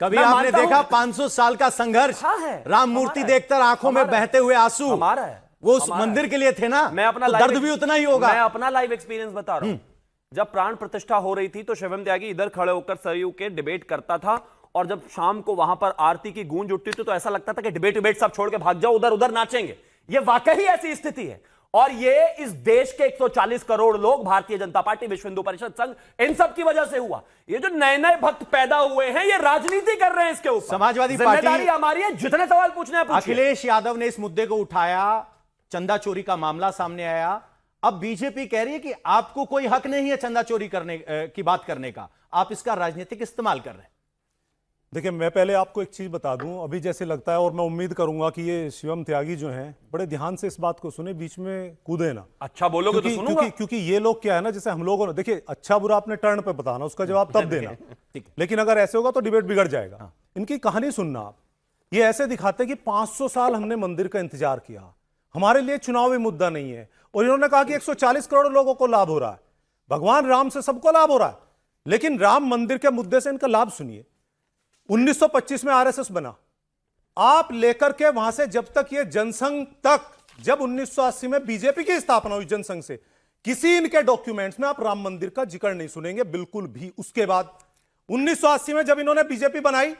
कभी आपने देखा 500 साल का संघर्ष, है, राम मूर्ति देखकर आंखों में बहते हुए आंसू हमारा है, वो उस मंदिर के लिए थे ना। मैं अपना तो दर्द भी उतना ही होगा। मैं अपना लाइव एक्सपीरियंस बता रहा हूं। जब प्राण प्रतिष्ठा हो रही थी तो शिवम त्यागी इधर खड़े होकर सरयू के डिबेट करता था, और जब शाम को वहां पर आरती की गूंज उठती थी तो ऐसा लगता था कि डिबेट सब छोड़ के भाग जाओ, उधर उधर नाचेंगे। ये वाकई ऐसी स्थिति है, और ये इस देश के 140 करोड़ लोग, भारतीय जनता पार्टी, विश्व हिंदू परिषद संघ, इन सब की वजह से हुआ। ये जो नए नए भक्त पैदा हुए हैं, ये राजनीति कर रहे हैं इसके ऊपर। समाजवादी पार्टी, जिम्मेदारी हमारी है, जितने सवाल पूछने हैं पूछिए। अखिलेश यादव ने इस मुद्दे को उठाया, चंदा चोरी का मामला सामने आया। अब बीजेपी कह रही है कि आपको कोई हक नहीं है चंदा चोरी करने की बात करने का, आप इसका राजनीतिक इस्तेमाल कर रहे हैं। देखिए, मैं पहले आपको एक चीज बता दूं, अभी जैसे लगता है, और मैं उम्मीद करूंगा कि ये शिवम त्यागी जो हैं बड़े ध्यान से इस बात को सुने, बीच में कूदे ना। अच्छा बोलोगे तो सुनूंगा। क्योंकि ये लोग क्या है ना, जैसे हम लोगों ने, देखिए, अच्छा बुरा अपने टर्न पे बताना, उसका जवाब तब देना, लेकिन अगर ऐसे होगा तो डिबेट बिगड़ जाएगा। इनकी कहानी सुनना आप। ये ऐसे दिखाते कि 500 साल हमने मंदिर का इंतजार किया, हमारे लिए चुनावी मुद्दा नहीं है, और इन्होंने कहा कि 140 करोड़ लोगों को लाभ हो रहा है, भगवान राम से सबको लाभ हो रहा है, लेकिन राम मंदिर के मुद्दे से इनका लाभ सुनिए। 1925 में आरएसएस बना, आप लेकर के वहां से जब तक ये जनसंघ तक, जब 1980 में बीजेपी की स्थापना हुई जनसंघ से, किसी इनके डॉक्यूमेंट्स में आप राम मंदिर का जिक्र नहीं सुनेंगे, बिल्कुल भी। उसके बाद 1980 में जब इन्होंने बीजेपी बनाई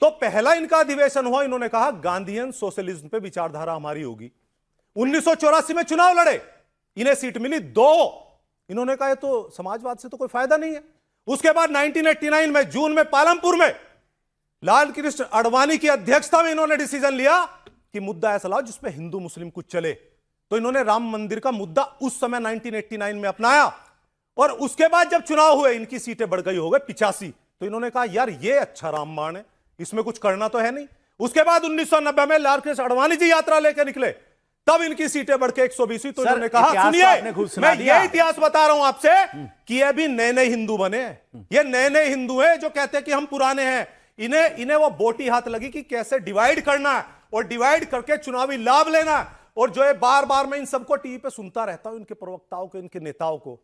तो पहला इनका अधिवेशन हुआ, इन्होंने कहा गांधीयन सोशलिज्म पे विचारधारा हमारी होगी। 1984 में चुनाव लड़े, इन्हें सीट मिली 2, इन्होंने कहा ये तो समाजवाद से तो कोई फायदा नहीं है। उसके बाद 1989 में जून में पालमपुर में लाल कृष्ण आडवाणी की अध्यक्षता में इन्होंने डिसीजन लिया कि मुद्दा ऐसा लाओ जिसमें हिंदू मुस्लिम कुछ चले, तो इन्होंने राम मंदिर का मुद्दा उस समय 1989 में अपनाया, और उसके बाद जब चुनाव हुए इनकी सीटें बढ़ गई, हो गए 85, तो इन्होंने कहा यार ये अच्छा रामबाण है, इसमें कुछ करना तो है नहीं। उसके बाद 1990 में लाल कृष्ण आडवाणी जी यात्रा लेकर निकले, तब इनकी सीटें बढ़ के 120 हुई, तो इन्होंने कहा सुनिए, मैं ये इतिहास बता रहा हूं आपसे कि ये भी नए नए हिंदू बने, ये नए नए हिंदू हैं जो कहते हैं कि हम पुराने हैं। इन्हें वो बोटी हाथ लगी कि कैसे डिवाइड करना है, और डिवाइड करके चुनावी लाभ लेना है। और जो है बार बार मैं इन सबको टीवी पे सुनता रहता हूं, इनके प्रवक्ताओं को, इनके नेताओं को,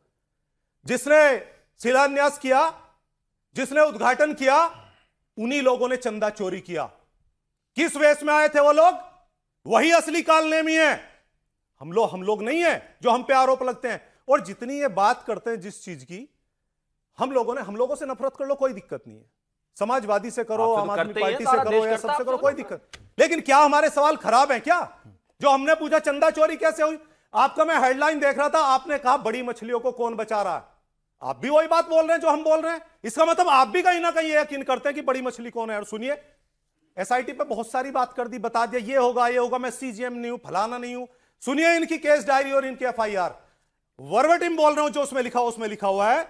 जिसने शिलान्यास किया, जिसने उद्घाटन किया, उन्हीं लोगों ने चंदा चोरी किया। किस वेश में आए थे वो लोग? वही असली कालनेमी है, हम लोग नहीं है जो हम पे आरोप लगते हैं। और जितनी ये बात करते हैं जिस चीज की, हम लोगों से नफरत कर लो, कोई दिक्कत नहीं है, समाजवादी से करो, आम आदमी पार्टी से करो, या सबसे करो, कोई दिक्कत। लेकिन क्या हमारे सवाल खराब हैं क्या? जो हमने पूछा चंदा चोरी कैसे हुई, आपका मैं हेडलाइन देख रहा था, आपने कहा बड़ी मछलियों को कौन बचा रहा है। आप भी वही बात बोल रहे हैं जो हम बोल रहे हैं, इसका मतलब आप भी कहीं ना कहीं यकीन करते हैं कि बड़ी मछली कौन है। और सुनिए, एसआईटी पे बहुत सारी बात कर दी, बता दिया ये होगा, मैं सीजीएम नहीं हूं, फलाना नहीं हूं। सुनिए इनकी केस डायरी और इनकी एफआईआर, वर्बटिम बोल रहा हूं, जो उसमें लिखा हुआ है,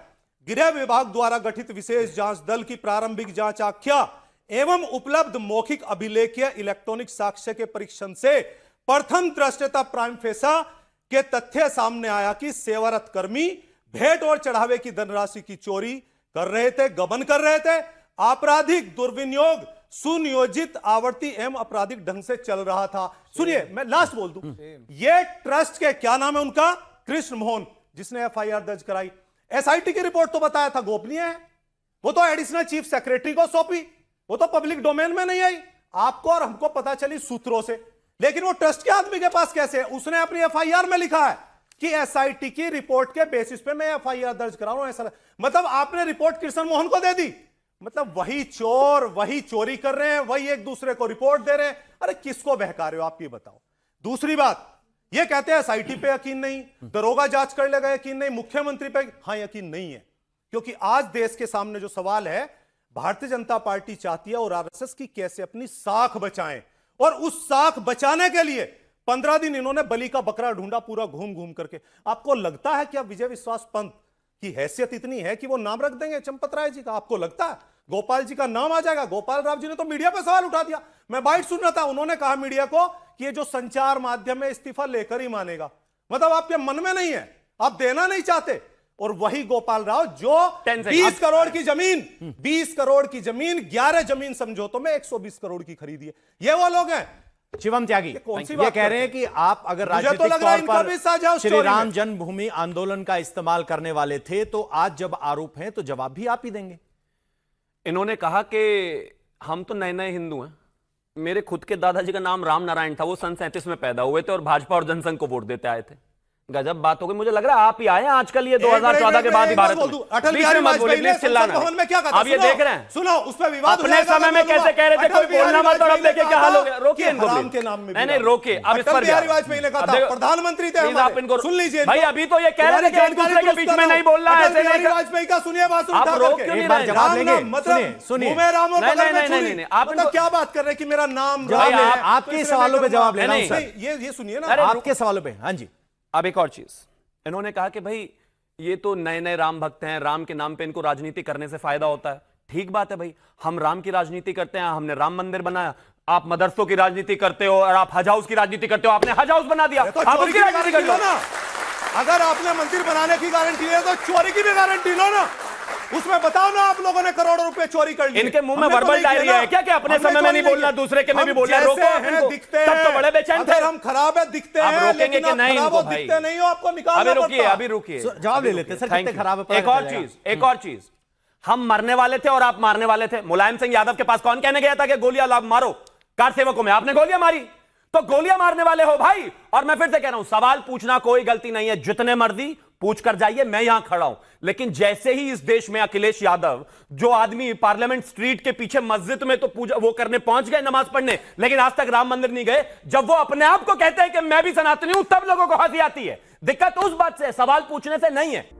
गृह विभाग द्वारा गठित विशेष जांच दल की प्रारंभिक जांच आख्या एवं उपलब्ध मौखिक अभिलेखीय इलेक्ट्रॉनिक साक्ष्य के परीक्षण से प्रथम दृष्टया प्राइम फेसा के तथ्य सामने आया कि सेवारत कर्मी भेंट और चढ़ावे की धनराशि की चोरी कर रहे थे, गबन कर रहे थे। आपराधिक दुर्विनियोग सुनियोजित आवर्ती एवं आपराधिक ढंग से चल रहा था। सुनिए, मैं लास्ट बोल दूं, ये ट्रस्ट के क्या नाम है उनका, कृष्ण मोहन, जिसने एफआईआर दर्ज कराई। एसआईटी की रिपोर्ट तो बताया था गोपनीय है, वो तो एडिशनल चीफ सेक्रेटरी को सौंपी, वो तो पब्लिक डोमेन में नहीं आई, आपको और हमको पता चली सूत्रों से। लेकिन वो ट्रस्ट के आदमी के पास कैसे है? उसने अपनी एफआईआर में लिखा है कि एसआईटी की रिपोर्ट के बेसिस पे मैं एफआईआर दर्ज करा रहा हूं। ऐसा मतलब आपने रिपोर्ट कृष्ण मोहन को दे दी, मतलब वही चोर वही चोरी कर रहे हैं, वही एक दूसरे को रिपोर्ट दे रहे हैं। अरे किसको बहका रहे हो आप, ये बताओ। दूसरी बात, ये कहते हैं एसआईटी पे यकीन नहीं, दरोगा जांच कर लेगा यकीन नहीं, मुख्यमंत्री पे हाँ यकीन नहीं है। क्योंकि आज देश के सामने जो सवाल है, भारतीय जनता पार्टी चाहती है और आरएसएस की कैसे अपनी साख बचाएं, और उस साख बचाने के लिए 15 दिन इन्होंने बलि का बकरा ढूंढा, पूरा घूम घूम करके। आपको लगता है कि अब विजय विश्वास पंत की हैसियत इतनी है कि वो नाम रख देंगे चंपत राय जी का? आपको लगता है गोपाल जी का नाम आ जाएगा? गोपाल राव जी ने तो मीडिया पे सवाल उठा दिया, मैं बाइट सुन रहा था, उन्होंने कहा मीडिया को कि ये जो संचार माध्यम में इस्तीफा लेकर ही मानेगा। मतलब आपके मन में नहीं है, आप देना नहीं चाहते। और वही गोपाल राव जो 20 करोड़ की जमीन 20 करोड़ की जमीन 11 जमीन समझौतों में 120 करोड़ की खरीदी है, ये वो लोग हैं। शिवम त्यागी ये कह रहे हैं कि आप अगर राजनीतिक तो तौर पर श्री राम जन्मभूमि आंदोलन का इस्तेमाल करने वाले थे, तो आज जब आरोप हैं तो जवाब भी आप ही देंगे। इन्होंने कहा कि हम तो नए नए हिंदू हैं। मेरे खुद के दादाजी का नाम राम नारायण था, वो सन 37 में पैदा हुए थे और भाजपा और जनसंघ को वोट देते आए थे। गजब बात हो गई, मुझे लग रहा है आप ही आए हैं आजकल ये 2014 के बाद ही भारत में। अटल बिहारी वाजपेयी ने संसद भवन में क्या कहा? आप ये देख रहे हैं, सुनो, उस पर विवाद अपने समय में कैसे कह रहे थे कोई बोलना मत और अब देखिए क्या हाल हो गया। रोकिए इनको, हराम के नाम में नहीं नहीं रोकिए, अब इस पर बिहारी वाजपेयी ने कहा था, प्रधानमंत्री थे हमारे, आप इनको सुन लीजिए भाई। अभी तो ये कह रहे थे कि एक दूसरे के बीच में नहीं बोलना है, ऐसे नहीं। वाजपेयी का सुनिए भाषण आप उठा रोक करके। क्यों नहीं एक बार रहे? जवाब लेंगे, मतलब सुनिए मुंह में राम और नहीं, बगल में नहीं, छुरी। नहीं, नहीं, आप मतलब इनको- क्या बात कर रहे हैं कि मेरा नाम जवाब राम है, ले, आपके तो इसलिए सवालों मैं पे जवाब करूंगा। लेना हूं नहीं, सर। ये सुनिए ना, अरे आपके सवालों पे, हाँ जी। अब एक और चीज, इन्होंने कहा कि भाई ये तो नए नए राम भक्त हैं, राम के नाम पे इनको राजनीति करने से फायदा होता है। ठीक बात है भाई, हम राम की राजनीति करते हैं, हमने राम मंदिर बनाया। आप मदरसों की राजनीति करते हो और आप हज हाउस की राजनीति करते हो, आपने हज हाउस बना दिया, तो आप चोरी उसकी की राजनीति गारंटी करते लो हो। ना। अगर आपने मंदिर बनाने की गारंटी है तो चोरी की भी गारंटी लो ना। उसमें बताओ ना आप लोगों ने करोड़ों रुपए चोरी कर लिए। इनके मुंह में हमने तो वर्बल नहीं किया डायरिया ना। है क्या कि अपने हमने समय में चोरी नहीं बोलना, की। दूसरे के में भी हम बोलना है? जैसे रोको आप हैं, इनको। दिखते तब तो हैं। बड़े बेचैन थे। अगर हम खराब है दिखते आप हैं, रोकेंगे लेकिन कि आप नहीं खराब इनको हो भाई? दिखते नहीं हो, आपको निकालना अभी रुकिए, पड़ता। अभी रुकिए, जवाब ले लेते सर, Thank कितने you। खराब है पता एक और चलेगा। चीज, एक और चीज, हम मरने वाले थे और आप मारने वाले थे। मुलायम सिंह यादव के पास कौन कहने गया था कि गोलियां मारो कार सेवकों में? आपने गोलियां मारी, तो गोलियां मारने वाले हो भाई। और मैं फिर से कह रहा हूं, सवाल पूछना कोई गलती नहीं है, जितने मर्जी पूछ कर जाइए, मैं यहां खड़ा हूं। लेकिन जैसे ही इस देश में अखिलेश यादव, जो आदमी पार्लियामेंट स्ट्रीट के पीछे मस्जिद में तो पूजा वो करने पहुंच गए, नमाज पढ़ने, लेकिन आज तक राम मंदिर नहीं गए, जब वो अपने आप को कहते हैं कि मैं भी सनातनी हूं, तब लोगों को हंसी आती है। दिक्कत उस बात से, सवाल पूछने से नहीं है।